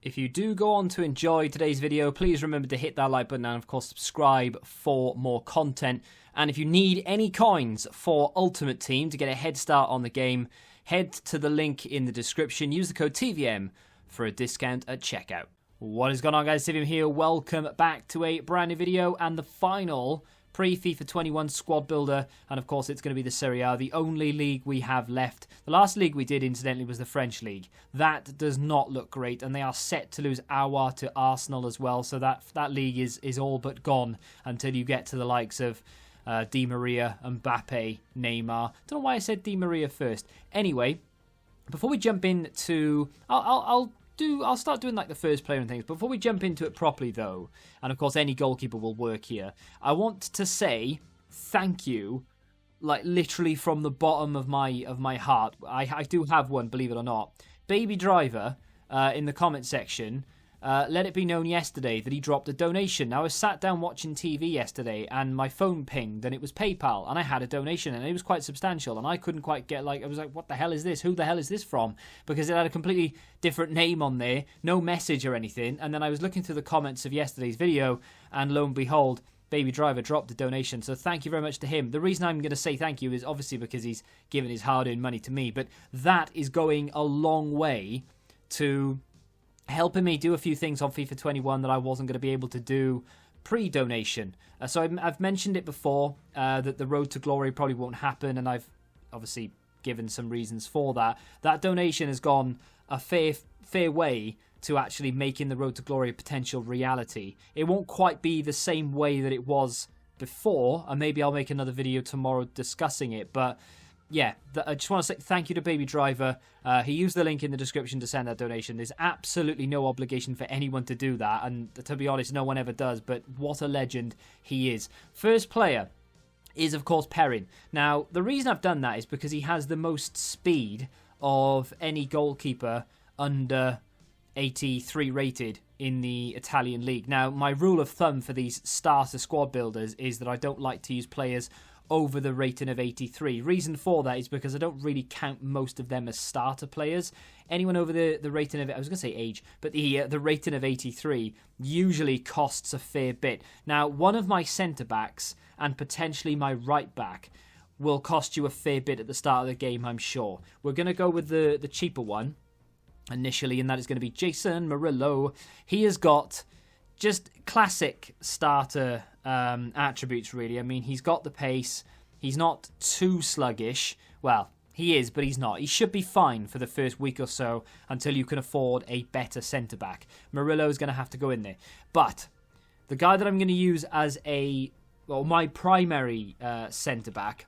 If you do go on to enjoy today's video, please remember to hit that like button and of course subscribe for more content. And if you need any coins for Ultimate Team to get a head start on the game, head to the link in the description. Use the code TVM for a discount at checkout. What is going on, guys? TVM here. Welcome back to a brand new video and the final pre-FIFA 21 squad builder, and of course it's going to be the Serie, the only league we have left. The last league we did, incidentally, was the French league. That does not look great, and they are set to lose Awa to Arsenal as well, so that league is all but gone until you get to the likes of Di Maria, Mbappe, Neymar. Don't know why I said Di Maria first. Anyway, before we jump into... I'll start doing like the first player and things. Before we jump into it properly though, and of course any goalkeeper will work here, I want to say thank you, like literally from the bottom of my heart. I do have one, believe it or not. Baby Driver in the comment section let it be known yesterday that he dropped a donation. Now I sat down watching TV yesterday and my phone pinged and it was PayPal and I had a donation and it was quite substantial and I couldn't quite get, I was like, what the hell is this? Who the hell is this from? Because it had a completely different name on there, no message or anything. And then I was looking through the comments of yesterday's video and lo and behold, Baby Driver dropped a donation. So thank you very much to him. The reason I'm going to say thank you is obviously because he's given his hard-earned money to me, but that is going a long way to helping me do a few things on FIFA 21 that I wasn't going to be able to do pre-donation. So I've mentioned it before, that the road to glory probably won't happen, and I've obviously given some reasons for that. That donation has gone a fair way to actually making the road to glory a potential reality. It won't quite be the same way that it was before, and maybe I'll make another video tomorrow discussing it, but yeah, I just want to say thank you to Baby Driver. He used the link in the description to send that donation. There's absolutely no obligation for anyone to do that, and to be honest, no one ever does, but what a legend he is. First player is, of course, Perrin. Now, the reason I've done that is because he has the most speed of any goalkeeper under 83 rated in the Italian league. Now, my rule of thumb for these starter squad builders is that I don't like to use players over the rating of 83. Reason for that is because I don't really count most of them as starter players. Anyone over the rating of, I was going to say age, but the rating of 83 usually costs a fair bit. Now, one of my centre-backs and potentially my right-back will cost you a fair bit at the start of the game, I'm sure. We're going to go with the cheaper one initially, and that is going to be Jason Murillo. He has got just classic starter attributes, really. I mean, he's got the pace. He's not too sluggish. Well, he is, but he's not. He should be fine for the first week or so until you can afford a better centre-back. Murillo's going to have to go in there. But the guy that I'm going to use as my primary centre-back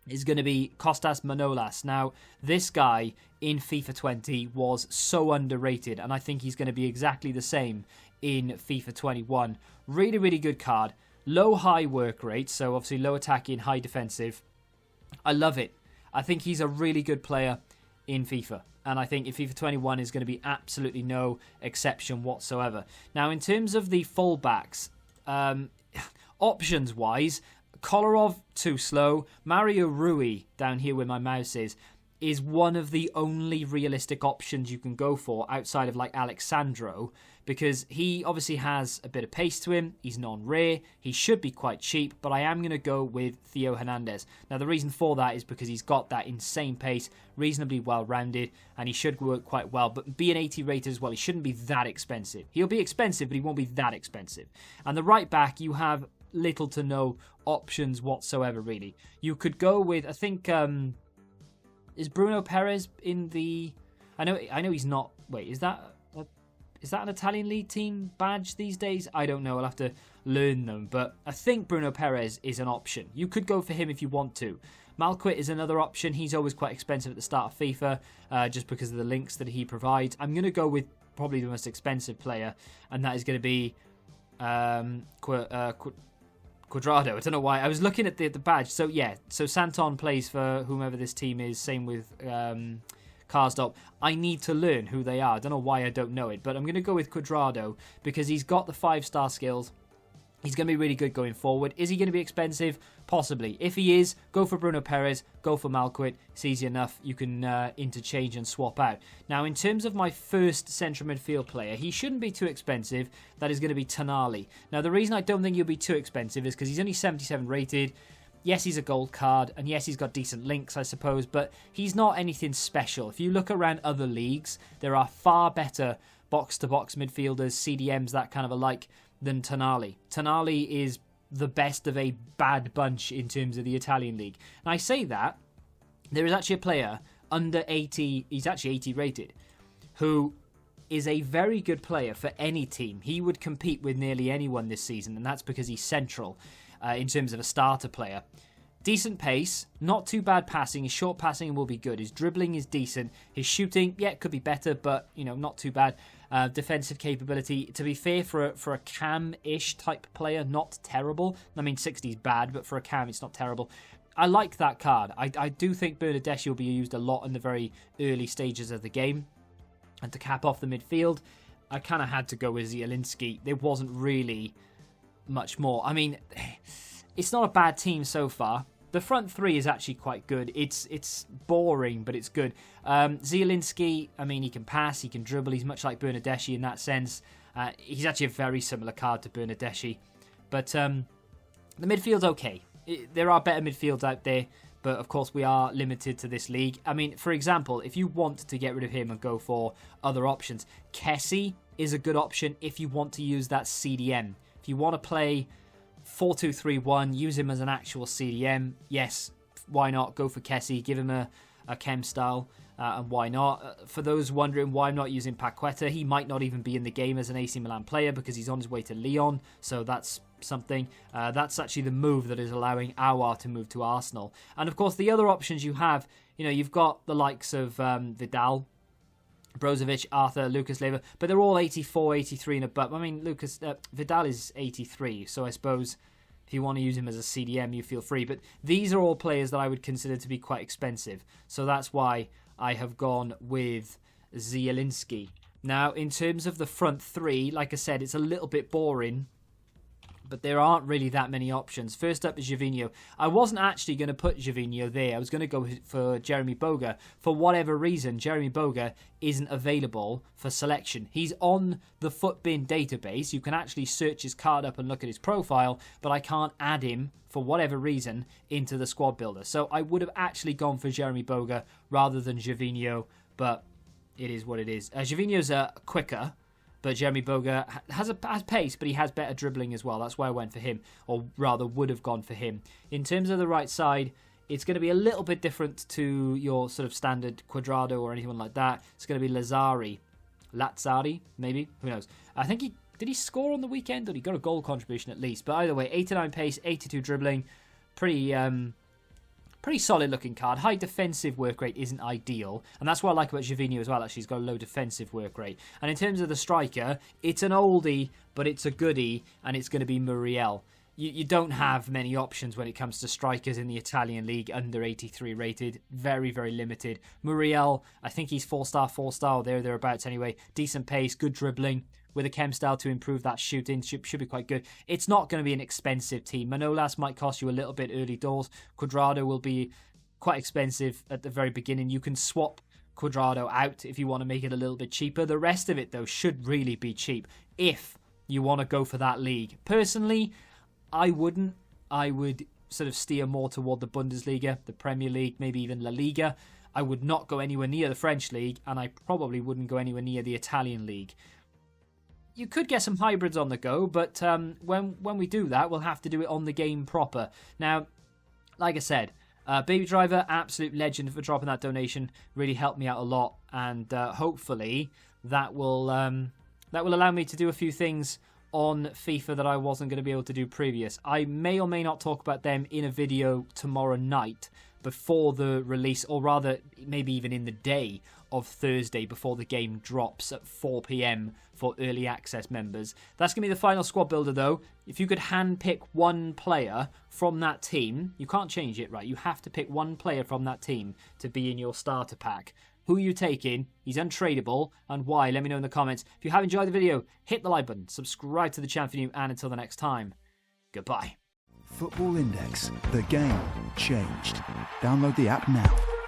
is going to be Costas Manolas. Now, this guy in FIFA 20 was so underrated, and I think he's going to be exactly the same in FIFA 21. Really, really good card. Low-high work rate, so obviously low attacking, high defensive. I love it. I think he's a really good player in FIFA, and I think in FIFA 21 is going to be absolutely no exception whatsoever. Now, in terms of the fullbacks, options-wise, Kolarov, too slow. Mario Rui, down here where my mouse is one of the only realistic options you can go for outside of like Alexandro, because he obviously has a bit of pace to him. He's non-rare. He should be quite cheap, but I am going to go with Theo Hernandez. Now, the reason for that is because he's got that insane pace, reasonably well-rounded, and he should work quite well. But being 80 rated as well, he shouldn't be that expensive. He'll be expensive, but he won't be that expensive. And the right back, you have little to no options whatsoever, really. You could go with, I think, is Bruno Perez in the... I know he's not... Wait, is that an Italian league team badge these days? I don't know. I'll have to learn them. But I think Bruno Perez is an option. You could go for him if you want to. Malquit is another option. He's always quite expensive at the start of FIFA, just because of the links that he provides. I'm going to go with probably the most expensive player, and that is going to be Quadrado. I don't know why. I was looking at the badge. So, yeah. So, Santon plays for whomever this team is. Same with Karsdorp. I need to learn who they are. I don't know why I don't know it. But I'm going to go with Quadrado because he's got the 5-star skills. He's going to be really good going forward. Is he going to be expensive? Possibly. If he is, go for Bruno Perez, go for Malquit. It's easy enough. You can interchange and swap out. Now, in terms of my first central midfield player, he shouldn't be too expensive. That is going to be Tonali. Now, the reason I don't think he'll be too expensive is because he's only 77 rated. Yes, he's a gold card, and yes, he's got decent links, I suppose, but he's not anything special. If you look around other leagues, there are far better box-to-box midfielders, CDMs, that kind of alike, than Tonali. Tonali is the best of a bad bunch in terms of the Italian league. And I say that, there is actually a player under 80, he's actually 80 rated, who is a very good player for any team. He would compete with nearly anyone this season, and that's because he's central in terms of a starter player. Decent pace, not too bad passing. His short passing will be good. His dribbling is decent. His shooting, yeah, it could be better, but not too bad. Defensive capability, to be fair, for a cam-ish type player, not terrible. I mean, 60 is bad, but for a cam, it's not terrible. I like that card. I do think Bernardeschi will be used a lot in the very early stages of the game. And to cap off the midfield, I kind of had to go with Zielinski. There wasn't really much more. I mean, it's not a bad team so far. The front three is actually quite good. It's boring, but it's good. Zielinski, I mean, he can pass, he can dribble. He's much like Bernardeschi in that sense. He's actually a very similar card to Bernardeschi. But the midfield's okay. There are better midfields out there, but of course we are limited to this league. I mean, for example, if you want to get rid of him and go for other options, Kessie is a good option if you want to use that CDM. If you want to play 4-2-3-1, use him as an actual CDM, yes, why not? Go for Kessie, give him a chem style, and why not? For those wondering why I'm not using Paqueta, he might not even be in the game as an AC Milan player because he's on his way to Lyon, so that's something. That's actually the move that is allowing Aouar to move to Arsenal. And of course, the other options you have, you've got the likes of Vidal, Brozovic, Arthur, Lucas Leiva, but they're all 84, 83 and above. I mean, Vidal is 83, so I suppose if you want to use him as a CDM, you feel free. But these are all players that I would consider to be quite expensive, so that's why I have gone with Zielinski. Now, in terms of the front three, like I said, it's a little bit boring, but there aren't really that many options. First up is Gervinho. I wasn't actually going to put Gervinho there. I was going to go for Jeremy Boga. For whatever reason, Jeremy Boga isn't available for selection. He's on the Footbin database. You can actually search his card up and look at his profile, but I can't add him, for whatever reason, into the squad builder. So I would have actually gone for Jeremy Boga rather than Gervinho, but it is what it is. Gervinho's quicker, but Jeremy Boga has pace, but he has better dribbling as well. That's why I went for him, or rather would have gone for him. In terms of the right side, it's going to be a little bit different to your sort of standard Quadrado or anyone like that. It's going to be Lazzari, maybe? Who knows? I think did he score on the weekend? Or he got a goal contribution at least. But either way, 89 pace, 82 dribbling. Pretty solid looking card. High defensive work rate isn't ideal, and that's what I like about Gervinho as well. Actually, he's got a low defensive work rate. And in terms of the striker, it's an oldie, but it's a goodie, and it's going to be Muriel. You don't have many options when it comes to strikers in the Italian league under 83 rated. Very, very limited. Muriel, I think he's 4-star, or thereabouts anyway. Decent pace, good dribbling, with a chem style to improve that shooting. Should be quite good. It's not going to be an expensive team. Manolas might cost you a little bit early doors. Quadrado will be quite expensive at the very beginning. You can swap Quadrado out if you want to make it a little bit cheaper. The rest of it, though, should really be cheap if you want to go for that league. Personally, I wouldn't. I would sort of steer more toward the Bundesliga, the Premier League, maybe even La Liga. I would not go anywhere near the French league, and I probably wouldn't go anywhere near the Italian league. You could get some hybrids on the go, but when we do that, we'll have to do it on the game proper. Now, like I said, Baby Driver, absolute legend for dropping that donation. Really helped me out a lot, and hopefully that will allow me to do a few things on FIFA that I wasn't going to be able to do previous. I may or may not talk about them in a video tomorrow night before the release, or rather maybe even in the day of Thursday before the game drops at 4 PM for early access members. That's going to be the final squad builder though. If you could handpick one player from that team, you can't change it, right? You have to pick one player from that team to be in your starter pack. Who are you taking? He's untradeable, and why? Let me know in the comments. If you have enjoyed the video, hit the like button, subscribe to the channel if you're new, and until the next time, Goodbye. Football Index. The game changed. Download the app now.